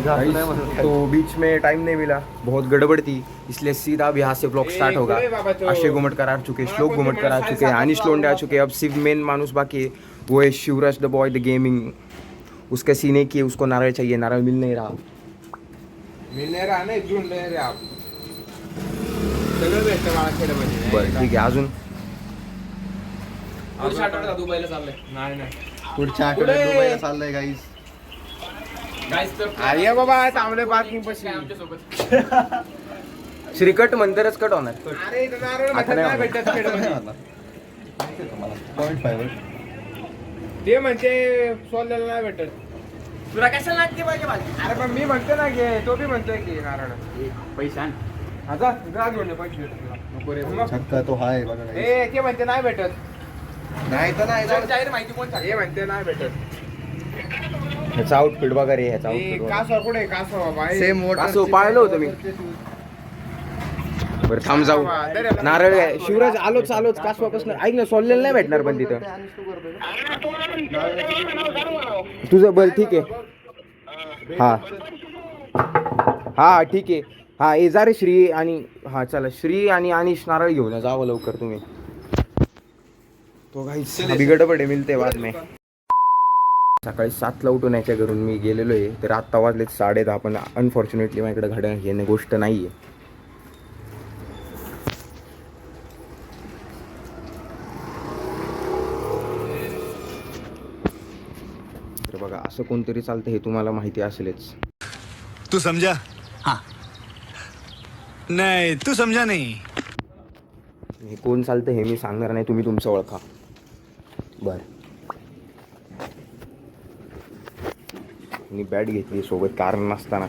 तो बीच में टाइम नहीं मिला, बहुत गड़बड़ थी, इसलिए सीधा अब यहाँ से ब्लॉग स्टार्ट होगा। अक्षय घुमटकर आ चुके, श्लोक घुमटकर आ चुके, अनिश लोंडे आ चुके, अब सिर्फ मेन मानुस बाकी है, वो है Shivraj the boy the gaming. उसके सीने की उसको नारळ चाहिए, नारळ मिल नहीं रहा नाही ढूंढ रे आप सगळं भेटतं मला खेळमध्ये. बरं ठीक आहे. अजून पुढच्या आठवड्यात दुबईला चाललंय. नाही पुढच्या आठवड्यात दुबईला चाललंय गाईस. अरे बाबा थांबले पार्किंग पाशी आमच्यासोबत. श्रीकट मंदिरच कट होणार. अरे इथं नारळ मठात नाही भेटत खेळमध्ये. ते म्हणजे सोललेलं नाही भेटत. तुला कशाला लागते पाहिजे भाजी? अरे पण मी म्हणतो ना घे, तो बी म्हणतोय की नारळ पैसा आता जा घेऊन ये, पैसे भेटत तुला. नको रे मग. छक्का तो हाय बघा guys. ए ते म्हणते नाही भेटत. नाही तर नाही जर जाहीर माहिती कोण हे म्हणते नाही भेटत. ह्याचा आउटफिट बघा रे, ह्याचा ए आउटफिट बघा. कासवा कुठे कासवा बाबा ए. सेम असं पाहिलं होतं मी. बरं थांब जाऊ. नारळ आहे. शिवराज आलोच कासवापासून. ऐक ना, सोललेलं नाही भेटणार पण तिथं. तुझं बरं ठीक आहे. हा ठीक आहे. हा ये जा रे श्री आणि हा चला श्री आणि अनिश नारळ घेऊन या, जावं लवकर तुम्ही. तो काही बिघडपडे मिळते बाद में. सकाळी 7ला उठून याच्या घरून मी गेलेलो आहे, तर आत्ता वाजले 10:30. पण अनफॉर्च्युनेटली माझ्याकडे घड्याळ घेणे गोष्ट नाही आहे. तर बघा असं कोणतरी चालतं हे तुम्हाला माहिती असेलच. तू समझा? हाँ नहीं तू समझा नहीं. हे कोण चालतं हे मी सांगणार नाही, तुम्ही तुमचं ओळखा. बर मी बॅट घेतली सोबत कारण नसताना.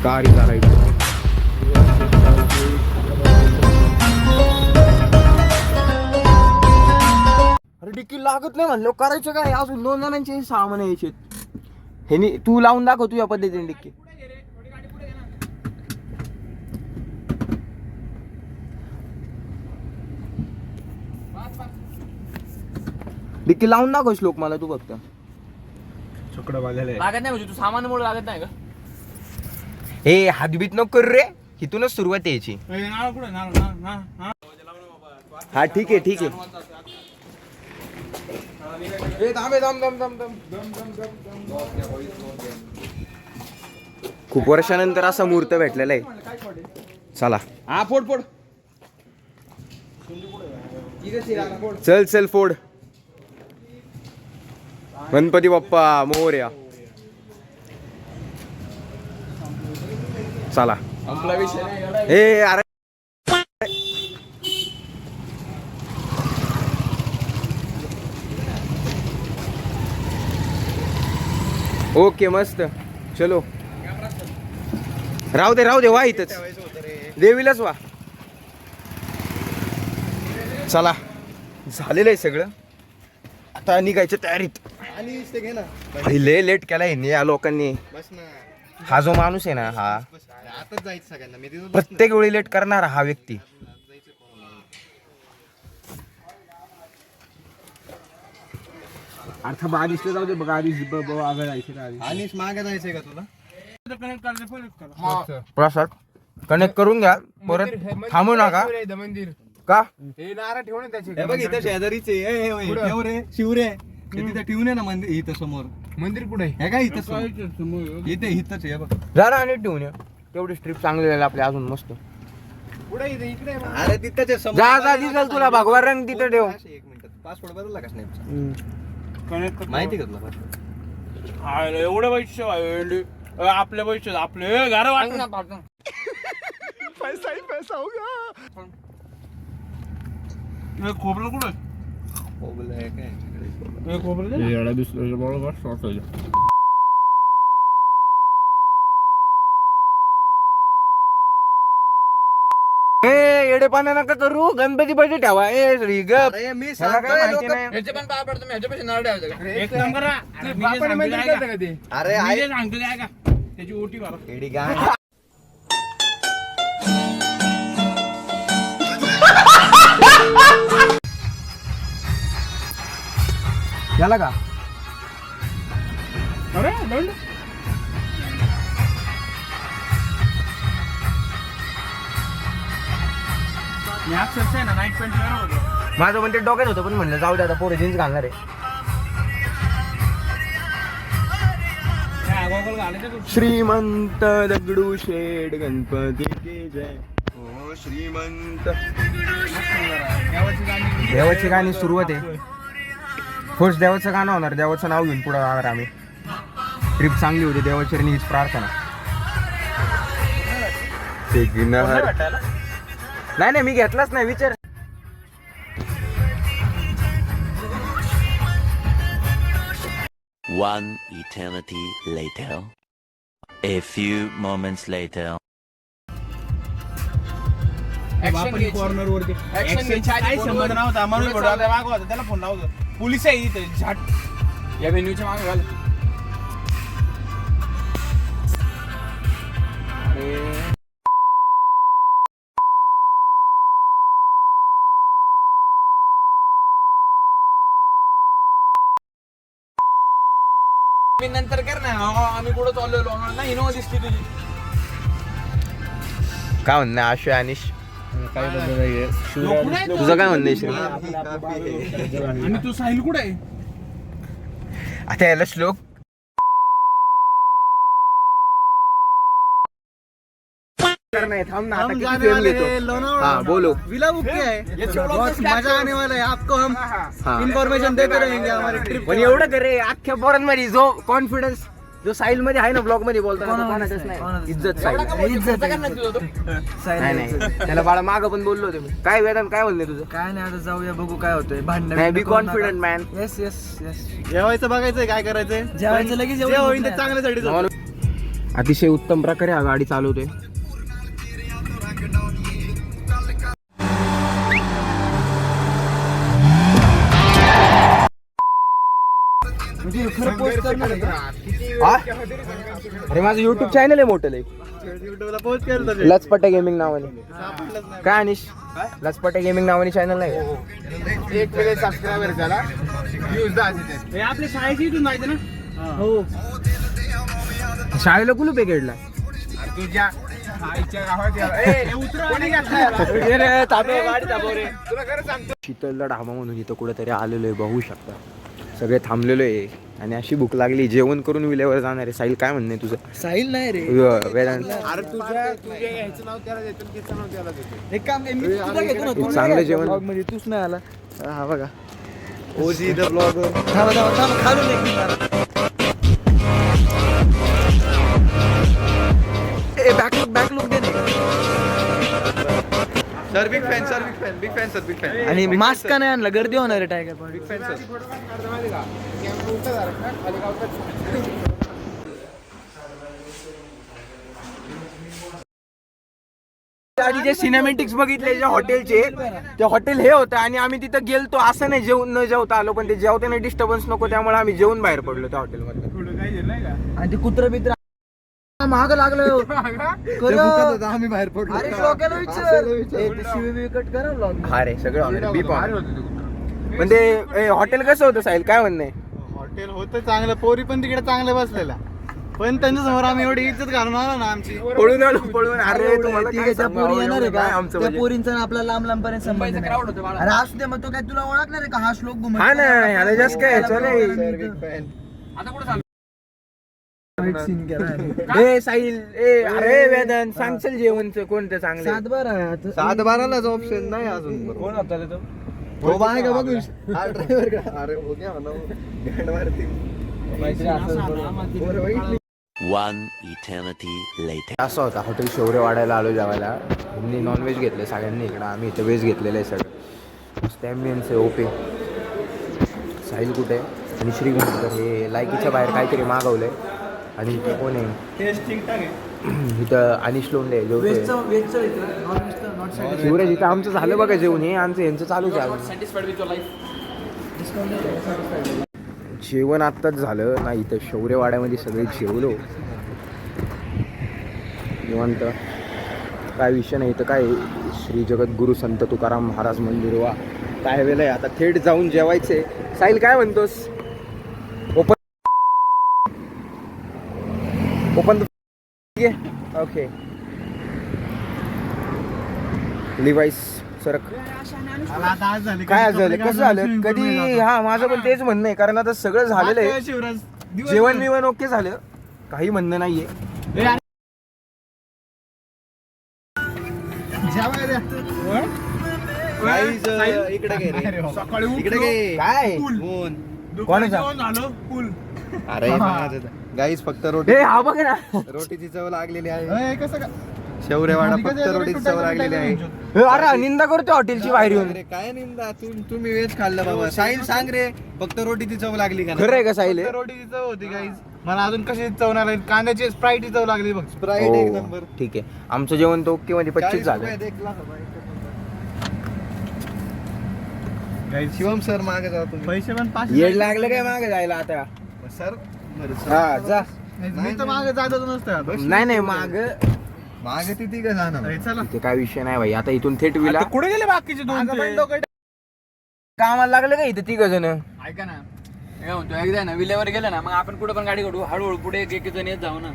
कारी चालायचं. अरे डिक्की लागत नाही म्हणलं, करायचं काय? अजून 2 जणांचे सामान यायचे. हे नी तू लावून दाखव तुझ्या पद्धतीने डिक्की. डिक्की लावून दाखव श्लोक मला तू फक्त. लागत नाही म्हणजे तू सामानामुळे लागत नाही का? हे हातबीत नको करू रे, इथूनच सुरुवात यायची. हा ठीक आहे. ए थांबे दम. खूप वर्षानंतर असा मुहूर्त भेटलेला आहे. चला हा फोड इथे शिराला फोड. चल फोड. गणपती बाप्पा मोरया. चला आपला विषय नाही. ए अरे ओके मस्त. चलो राहू दे वा इथंच. देवीलाच वा. चला झालेलं आहे सगळं, आता निघायच्या तयारीत. आणि ते घे ना. लय लेट केलाय या लोकांनी. बस ना. हा जो माणूस आहे ना, हा आताच जायचं सगळ्यांना. मी तिथं प्रत्येक वेळी लेट करणारा हा व्यक्ती. अर्थ बारिशला जाऊ दे बघा. आगळ जायचं का? आणि मागे जायचंय का तुला? प्रसाद कनेक्ट करून घ्या, परत थांबू नका. मंदिर का हे नारळ ठेवून त्याचे. हे बघ इथं शेजारीच आहे. ठेव रे शिवरे. हे तिथं ठेवून आहे ना मंदिर. इथं समोर मंदिर कुठे हे काय इथं समोर. इथंच आहे बघ. जरा आणि ठेवून या. तेवढी स्ट्रिप चांगली झाली आपली अजून मस्त. कुठे इकडे अरे तिथंच आहे समोर. जा दिसल तुला भगवा रंग तिथं ठेव. 1 मिनिट. पासपोर्ट बदलला का स्नॅपचा? माहिती का तुला पासपोर्ट? एवढं पैसे आपले पैसे आपले घर वाटून पैसा होगा. खोबरं कुठं? खोबलं आहे काय? येडेपणा नका करू, गणपती पाहिजे ठेवा. ए श्री गप. अरे मी ह्याला काय सांगतोय माहिती लोकं- नाही. ह्याचे पण पाय पडतो मी ह्याच्या पैसे नारळ ठेवायचं का? एक काम करा. बापाने मंदिर केलं का ते? अरे मी आहे जे सांगतो ते ऐका. त्याची ओटी मारा. केडी गाय. याला का अरे दंड मी अक्षरशः आहे ना नाईट पॅन्ट होतो. माझं म्हणते डोक्यात होतं पण म्हणलं जाऊ दे आता पोरं जीन्स घालणार आहे. काय गॉगल घालायचं तू? श्रीमंत दगडू शेठ गणपती की जय. हो श्रीमंत. देवाची गाणी. देवाची गाणी सुरुवात आहे. फर्स्ट देवाचं गाणं होणार, देवाचं नाव घेऊन पुढे जाणार आम्ही. ट्रिप चांगली होती, देवाचरणी हीच प्रार्थना. नाही नाही मी घेतलाच नाही विचार. One eternity later. A few moments later. बापरे, corner वरती. Action काही संबंध नव्हता. म्हणून फोटो आता मागं होता, त्याला फोन लावतो. पोलीस आहे इथे झाट या व्हेन्यूच्या मागे घाल. अरे मी नंतर कर ना. आम्ही कुठं चाललेलो नाही इनोवा दिसली तुझी. काय म्हणणं आशु अनिश तुझं काय म्हणणं श्री? आणि तू साहिल कुठे आहे? आता याला श्लोक नाही थांब ना आता किती फेम घेतो. हा बोलो. विला बुक किया है, बहुत मजा आने वाला है आपको. हम इन्फॉर्मेशन देते रहेंगे हमारी ट्रिप. पण एवढं करे अख्ख्या पोरांमध्ये जो कॉन्फिडन्स जो साहिल मध्ये आहे ना ब्लॉग मध्ये बोलताना कोणाचंच नाही. इज्जत साहिल. इज्जत नाही नाही त्याला बाळा मागं पण बोललो होते मी. काय वेदांत काय बोलले तुझं? काय नाही, आता जाऊया बघू काय होतंय. भांडण नाही be confident man. Yes yes yes. जेवायचं बघायचंय काय करायचंय. जेवायचं लगेच जे होईल ते चांगल्यासाठी. अतिशय उत्तम प्रकारे हा गाडी चालवतोय. खरं पोस्ट करणार आहे का? हा? अरे माझं युट्यूब चॅनल आहे मोठं लय. युट्यूबला पोस्ट केलं लचपटे गेमिंग नावाने. काय अनिश लचपटे गेमिंग नावाने चॅनल नाही. एक वेळे सबस्क्रायबर झाला व्ह्यूज 10 येतात. हे आपल्या शाळेची इथून जायचं ना. हो. शाळेला कुलूप आहे गेडला. तुझ्या आईच्या गावात कोणी घातला? तुला खरं सांगतो शीतलला ढाबा म्हणून इथं कुठेतरी आलेलो आहे बघू शकता. सगळे थांबलेलो आहे आणि अशी भूक लागली जेवण करून विल्यावर जाणार आहे. साहिल काय म्हणणे तुझं? साहिल नाही रे. वेदांत अरे तुझ्या ह्याचं नाव त्याला देतो आणि त्याचं नाव त्याला देतो. एक काम कर, मी तुझा घेतो ना. तू चांगलं जेवण. ब्लॉग मध्ये तूच नाही आला. हा बघा ओजी द ब्लॉगर. थांबा थांबा थांबा खालून एक मिनिट. ए बॅक लुक दे ना. Sir big fan sir big fan. आणि मास्क का नाही आणला? गर्दी होणार आहे टायगर पण. Big fan sir. उलटा झाला ना खाली गावतात. आधी जे सिनेमॅटिक्स बघितले ज्या हॉटेलचे ते हॉटेल हे होतं आणि आम्ही तिथं गेलतो. असं नाही जेवण न जेवता आलो पण ते जेवताना डिस्टर्बन्स नको त्यामुळे आम्ही जेवून बाहेर पडलो त्या हॉटेलमध्ये. थोडं काही झालं नाही का? आणि ते कुत्र बित्र महाग लागलं. आम्ही बाहेर पडलो. अरे डोक्याला विचार कट करा ब्लॉग. हा रे सगळं ऑनलाईन बी पण ते हॉटेल कसं होतं साहिल काय म्हणणं आहे? हॉटेल होतं चांगलं. पोरी पण तिकडे चांगल्या बसलेला. पण त्यांच्या समोर आम्ही एवढी इज्जत घालून आलो ना आमची. पळून आलो पळून. अरे तुम्हाला काय त्या सांगावं, पोरी येणार आहे एवढं काय का? आमचं त्या म्हणजे? पोरींचा आपला लांब लांब पर्यंत संबंध नाही. अरे असू दे मग. तो काय तुला ओळखणार आहे का हा श्लोक घुमत? हा ना याला जास्त काय चल आता कुठं चालू? ए साहिल ए अरे वेदन सांगशील जेवणचं कोणतं चांगलं? 7-12 ऑप्शन नाही अजून. कोण होता रे तो? हो आहे का बघू. हा ड्रायव्हर का? अरे हो गया म्हणा. One eternity later. असं होता हॉटेल शौर्यवाड्याला आलो जेवायला. यांनी नॉनव्हेज घेतलं सगळ्यांनी इकडं. आम्ही इथं व्हेज घेतलेलं आहे सगळं. मस्त ॲम्बियन्स आहे ओपे. साहिल कुठे आहे आणि श्रीगणकर हे लायकीच्या बाहेर काहीतरी मागवलंय. आणि इथे कोण आहे? इथं अनिश लोंढे जो शिवराज. इथं आमचं झालं बघा जेवण. हे आमचं यांचं चालूच आहे. Satisfied with your life. जेवण आत्ताच झालं ना. इथं शौर्यवाड्यामध्ये सगळे जेवलो निवांत. काय विषय नाही. इथं काय श्री जगद्गुरु संत तुकाराम महाराज मंदिर वा काय वेळेला आहे. आता थेट जाऊन जेवायचे. साहिल काय म्हणतोस? ओपन ओके लिवाईस सरक. काय झालं कसं झालं कधी हा माझं पण तेच म्हणणं आहे कारण आता सगळं झालेलं आहे. जेवण बिवण ओके झालं काही म्हणणं नाहीये. इकडे घे रे. सकाळी इकडे उठलो, घे. काय कोण? दुपारी कोणाचा? जेवण झालं फुल. अरे गाईस फक्त रोटी हे हा बघ ना रोटीची चव लागलेली आहे. शेवरेवाडा फक्त रोटीची चव लागलेली आहे. हे अरे निंदा करतो हॉटेलची बाहेर येऊन. अरे काय निंदा तुम्ही वेज खाल्लं बाबा. साहिल सांग रे फक्त रोटीची चव लागली का? खरं आहे का साहिले? रोटीची चव होती गाईज. मला अजून कशी चव नाही लागली. कांद्याची स्प्राईटची चव लागली बघ. स्प्राईट एक नंबर. हो, ठीक आहे आमचं जेवण तो ओके मध्ये 25 झालं. शिवम सर मागे जा तुम्ही. पैसे पण 5 येड लागलं काय मागे जायला आता? सर हा जा. मी तर मागे जातच नसतं. नाही माग मागे तिथे का जाणार? चला ते काय विषय नाही भाई. आता इथून थेट विला आता कुठे गेले बाकीचे दोन ते? कामाला लागलं का इथं 3 जण? ऐका ना काय म्हणतो एकदा ना विल्यावर गेलं ना मग आपण कुठं पण गाडी काढू हळूहळू पुढे एक जण येत जाऊ ना.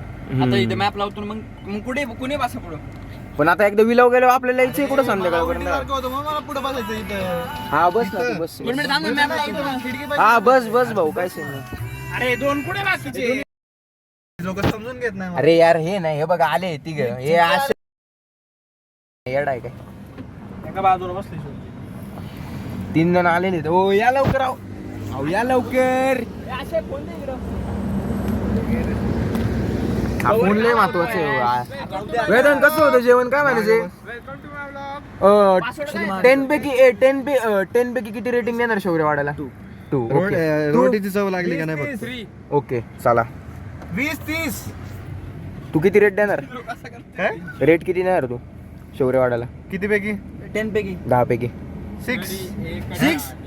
आता इथे मॅप लावतो ना, मग कुठे कुणी बसा पुढं. पण आता एकदा विलाव गेलो आपल्याला यायचंय कुठं संध्याकाळपर्यंत. सारखं होतं, मग मला पुढे बसायचं इथं. हा बस ना तू बस. 1 मिनिट थांब मॅप लावतो ना. खिडकी हा बस भाऊ काय सीन नाही. अरे दोन कुठे बाकीचे लोक समजून घेत नाही. अरे यार हे नाही हे बघा आले 3 हे असे येड आहे काय? एका बाजूला बसले 3 जण आलेले ओ या लवकर आहो. अहो या लवकर. हा फोन लय महत्वाचं आहे. वेदन कसं होतं जेवण काय म्हणायचे? 10 पैकी किती रेटिंग देणार शौर्यवाडाला? 2 रोटीची चव लागली का नाही फक्त? ओके चला 20-30. तू किती रेट देणार? काय रेट किती देणार तू शौर्यवाडाला? किती पैकी? 10 पैकी 10 पैकी 6.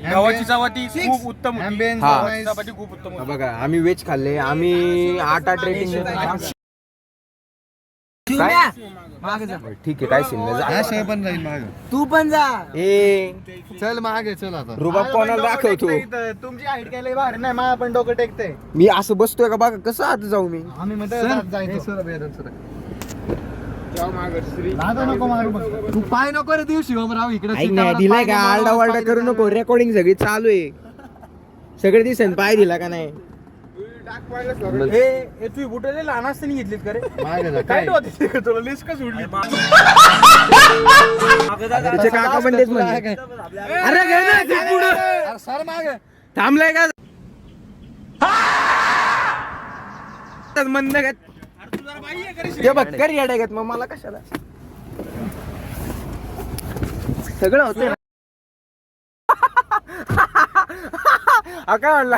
गावाची चपाती खूप उत्तम होती. हा. चपाती खूप उत्तम हा होती. बघा आम्ही वेज खाल्ले आम्ही 8 रेटिंग देतो. काय? ठीक आहे काय सीन नाही. हा शेव पण राहील मागे. तू पण जा. ए चल मागे चल आता. रुबाब कोणाला दाखवतो? इथं तुमची हाईट काय लय भारी नाही, माझा पण डोकं टेकते. मी असं बसतोय का बघा कसं आता जाऊ मी? आम्ही तू पाय नको रे देऊ शिवमराव इकडे. ऐक नाही दिलाय का आरडा वारडा करू नको. रेकॉर्डिंग सगळी चालू आहे. सगळे दिसेन पाय दिला का नाही? तू बुटले लहान असताना घेतलीत का रे? मागे जा काय काय? होते तुला लिस्ट का सोडली? तिचे काका पण तेच म्हणले. अरे घे ना ते पुढं. सर मागे. थांबलाय का? मंद घेत तू जरा बाई आहे का रे? ते बघ कर येड्या घेत मग मला कशाला सगळं होतं. हा काय म्हणला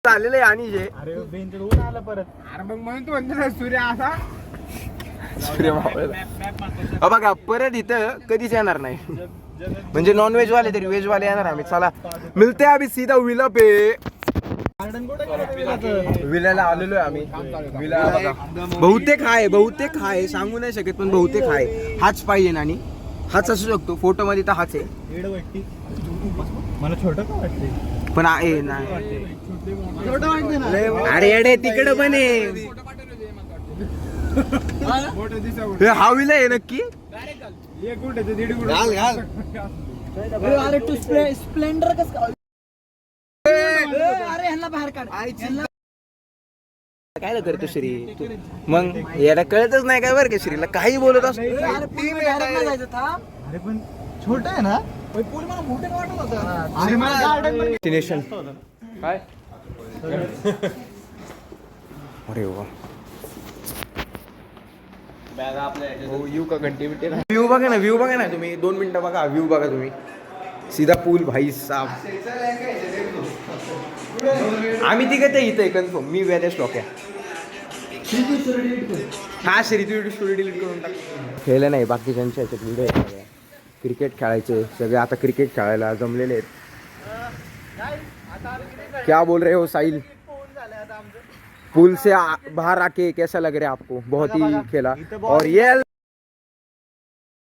झालेलं आहे आणि जे अरे बेंच ऊन आलं परत. अरे मग म्हणून तू म्हणतो ना सूर्य असा. सूर्य मावळला. हा बघा परत इथं कधीच येणार नाही. म्हणजे नॉनव्हेज वाले तरी व्हेज वाले येणार आम्ही. चला मिळते अभि सीधा विला पे. विल्याला आलेलो आहे आम्ही. विला बघा बहुतेक आहे सांगू नाही शकत पण बहुतेक आहे. हाच पाहिजे ना आणि हाच असू शकतो फोटो मध्ये तर हाच आहे. मला छोटं का वाटते? पण आहे नाही. छोटं वाटते ना. अरे अडे तिकडं पण आहे. मोठं दिसावं. हे हा विला आहे नक्की. एक गुट आहे, 1.5 गुट. घाल घाल. अरे तू स्प्लेंडर कस का? अरे ह्यांना बाहेर काढ. काय करतो श्री तू? मग याला कळतच नाही काय बरं का श्रीला काही बोलत असतो. अरे पण छोटं आहे ना. पूल मला मोठं वाटत होतं. अरे मला गार्डन डेस्टिनेशन काय? अरे वा व्ह्यू बघा ना व्ह्यू बघा ना तुम्ही 2 मिनिटं बघा व्ह्यू बघा तुम्ही. सीधा पूल भाई साहब. आम्ही तिघं ते इथे कन्फर्म. मी वेदेश लोक आहे. हा श्री तू स्टोरी डिलीट करून टाक. खेळलं नाही बाकीच्यांच्या ह्याच्यात व्हिडिओ आहे. क्रिकेट खेळायचे सगळे आता क्रिकेट खेळायला जमलेले आहेत. क्या बोल रहे हो साहिल? पुल से बाहर आके कैसा लग रहा है आपको? बहुत ही खेला और ये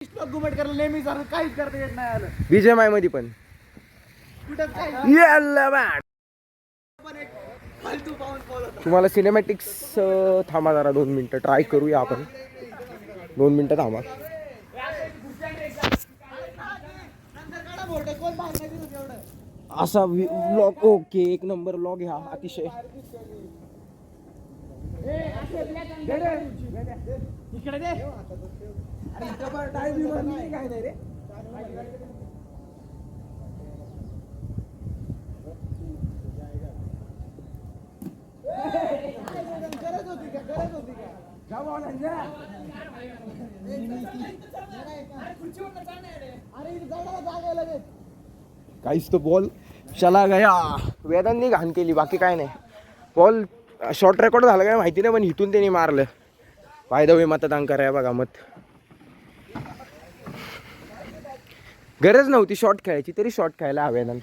घुमट करायला नेहमी सारखं काहीच करता येत नाही आलं. बीजेएमआय मध्ये पण कुठं काय ये अल्ला बॅट. तुम्हाला सिनेमॅटिक्स थांबा जरा 2 मिनिटं ट्राय करूया आपण. 2 मिनिटं थांबा. असा व्लॉग ओके, एक नंबर व्लॉग हा अतिशय. काहीच तो बॉल चला गया. वेदांनी घाण केली, बाकी काय नाही. बॉल शॉर्ट रेकॉर्ड झाला काय माहिती नाही, पण इथून त्यांनी मारलं. बाय द वे मतदान करा बघा. मत गरज नव्हती शॉर्ट खेळायची, तरी शॉर्ट खेळायला हा Vedant.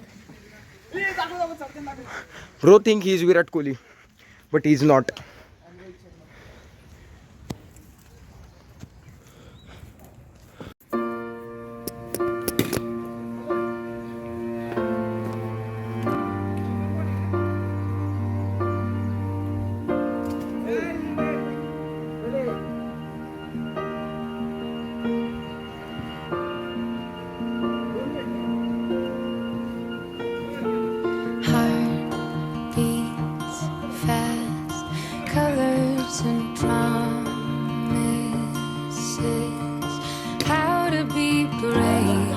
Bro think he is Virat Kohli but he is not. Heart beats fast, colors and promises. How to be brave?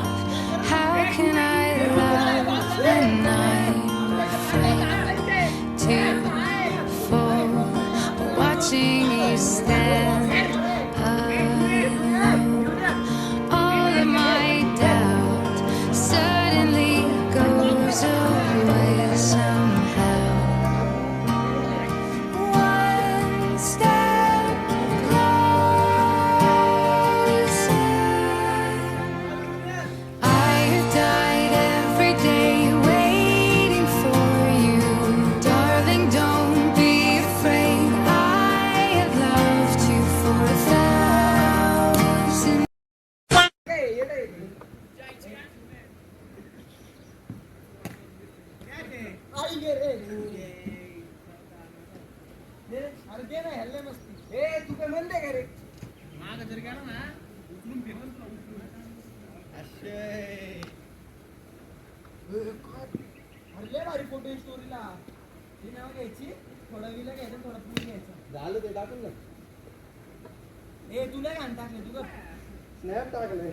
How can I love when I'm afraid to fall? Watching you stand alone. All of my doubt suddenly goes away somehow. One step closer. I have died every day waiting for you, darling. Don't be afraid. I have loved you for 1,000. Photo स्टोरीला ही नाव घ्यायची, थोडा villa घ्यायचा, थोडा पुढे घ्यायचा. झालं ते टाकून ना. ए तुला घाण टाकले तू. स्नॅप टाकले.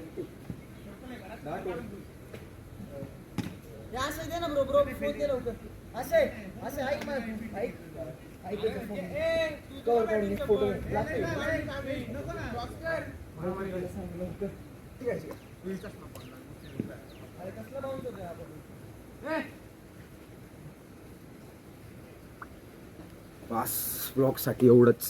असं दे ना ब्रो. ब्रो फोन दे लवकर. असे असे ऐक मग. ऐक ऐक कवर काढून फोटो लागते. अरे कसला बाउन्सर रे आपण. बस ब्लॉग साठी एवढंच.